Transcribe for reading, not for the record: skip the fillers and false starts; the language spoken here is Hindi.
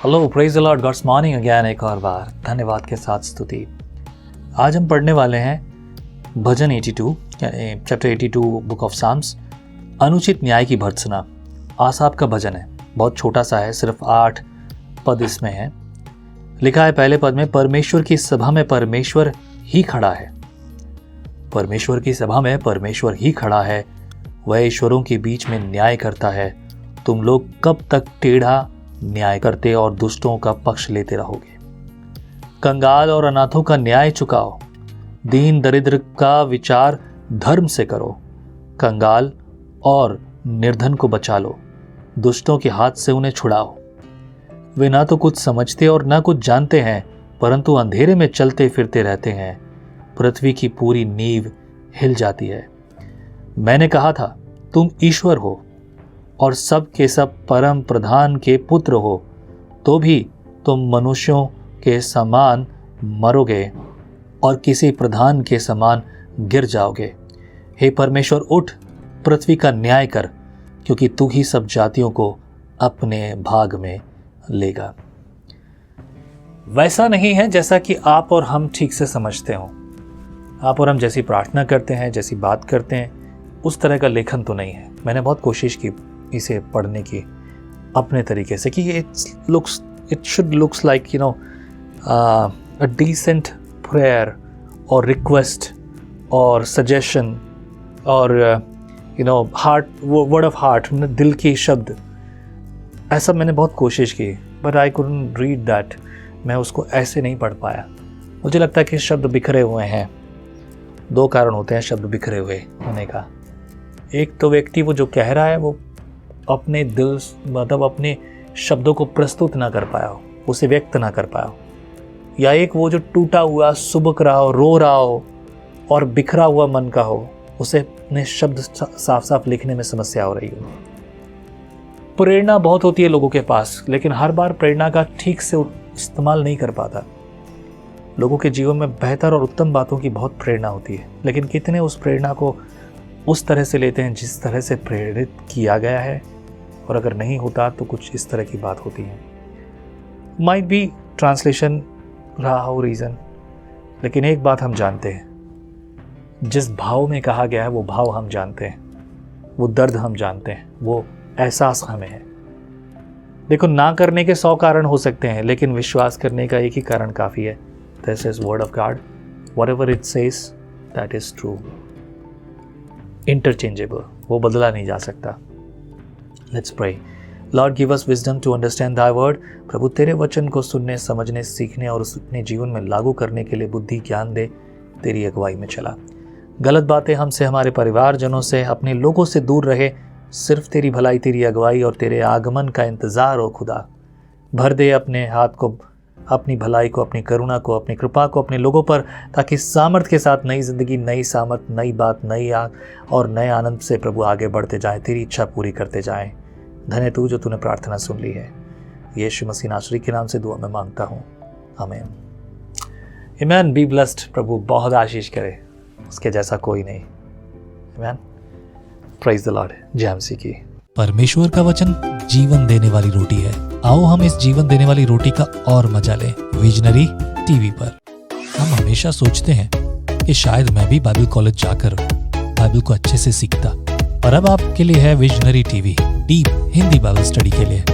Hello, praise the Lord, God's morning again, एक और बार धन्यवाद के साथ स्तुति। आज हम पढ़ने वाले हैं भजन 82 चैप्टर 82 बुक ऑफ साम्स, अनुचित न्याय की भर्त्सना। आसाप का भजन है, बहुत छोटा सा है, सिर्फ 8 पद इसमें है। लिखा है पहले पद में, परमेश्वर की सभा में परमेश्वर ही खड़ा है। परमेश्वर की सभा में परमेश्वर ही खड़ा है, वह ईश्वरों के बीच में न्याय करता है। तुम लोग कब तक टेढ़ा न्याय करते और दुष्टों का पक्ष लेते रहोगे। कंगाल और अनाथों का न्याय चुकाओ, दीन दरिद्र का विचार धर्म से करो। कंगाल और निर्धन को बचा लो, दुष्टों के हाथ से उन्हें छुड़ाओ। वे ना तो कुछ समझते और ना कुछ जानते हैं, परंतु अंधेरे में चलते फिरते रहते हैं। पृथ्वी की पूरी नींव हिल जाती है। मैंने कहा था, तुम ईश्वर हो और सब के सब परम प्रधान के पुत्र हो, तो भी तुम मनुष्यों के समान मरोगे और किसी प्रधान के समान गिर जाओगे। हे परमेश्वर, उठ, पृथ्वी का न्याय कर, क्योंकि तू ही सब जातियों को अपने भाग में लेगा। वैसा नहीं है जैसा कि आप और हम ठीक से समझते हो। आप और हम जैसी प्रार्थना करते हैं, जैसी बात करते हैं, उस तरह का लेखन तो नहीं है। मैंने बहुत कोशिश की इसे पढ़ने की अपने तरीके से कि it should looks like a decent prayer और रिक्वेस्ट और सजेशन और हार्ट, वर्ड ऑफ हार्ट, दिल के शब्द, ऐसा मैंने बहुत कोशिश की, but I couldn't read that. मैं उसको ऐसे नहीं पढ़ पाया। मुझे लगता है कि शब्द बिखरे हुए हैं। 2 कारण होते हैं शब्द बिखरे हुए होने का। एक तो व्यक्ति वो जो कह रहा है वो अपने दिल, मतलब अपने शब्दों को प्रस्तुत ना कर पाया हो, उसे व्यक्त ना कर पाया हो, या एक वो जो टूटा हुआ, सुबक रहा हो, रो रहा हो और बिखरा हुआ मन का हो, उसे अपने शब्द साफ साफ लिखने में समस्या हो रही हो। प्रेरणा बहुत होती है लोगों के पास, लेकिन हर बार प्रेरणा का ठीक से इस्तेमाल नहीं कर पाता। लोगों के जीवन में बेहतर और उत्तम बातों की बहुत प्रेरणा होती है, लेकिन कितने उस प्रेरणा को उस तरह से लेते हैं जिस तरह से प्रेरित किया गया है, और अगर नहीं होता तो कुछ इस तरह की बात होती है। माइट बी ट्रांसलेशन रहा हो रीज़न, लेकिन एक बात हम जानते हैं, जिस भाव में कहा गया है वो भाव हम जानते हैं, वो दर्द हम जानते हैं, वो एहसास हमें है। देखो, ना करने के 100 कारण हो सकते हैं, लेकिन विश्वास करने का एक ही कारण काफ़ी है। This is word of God, whatever it says that is true, interchangeable, वो बदला नहीं जा सकता। Let's pray. Lord, give us wisdom to understand thy word. प्रभु, तेरे वचन को सुनने, समझने, सीखने और उसे अपने जीवन में लागू करने के लिए बुद्धि ज्ञान दे। तेरी अगुवाई में चला, गलत बातें हमसे, हमारे परिवारजनों से, अपने लोगों से दूर रहे। सिर्फ तेरी भलाई, तेरी अगुवाई और तेरे आगमन का इंतज़ार हो खुदा। भर दे अपने हाथ को, अपनी भलाई को, अपनी करुणा को, अपनी कृपा को अपने लोगों पर, ताकि सामर्थ के साथ नई जिंदगी, नई सामर्थ, नई बात, नई आग और नए आनंद से प्रभु आगे बढ़ते जाएं, तेरी इच्छा पूरी करते जाएं। धन्य तू जो तूने प्रार्थना सुन ली है। यीशु मसीह नासरी के नाम से दुआ में मांगता हूँ, आमीन। आमीन। Be blessed. प्रभु बहुत आशीष करे, उसके जैसा कोई नहीं। आमीन। Praise the Lord. जय मसीह की। परमेश्वर का वचन जीवन देने वाली रोटी है। आओ हम इस जीवन देने वाली रोटी का और मजा लें विजनरी टीवी पर। हम हमेशा सोचते हैं कि शायद मैं भी बाइबल कॉलेज जाकर बाइबल को अच्छे से सीखता, और अब आपके लिए है visionary TV, deep Hindi Bible study के लिए।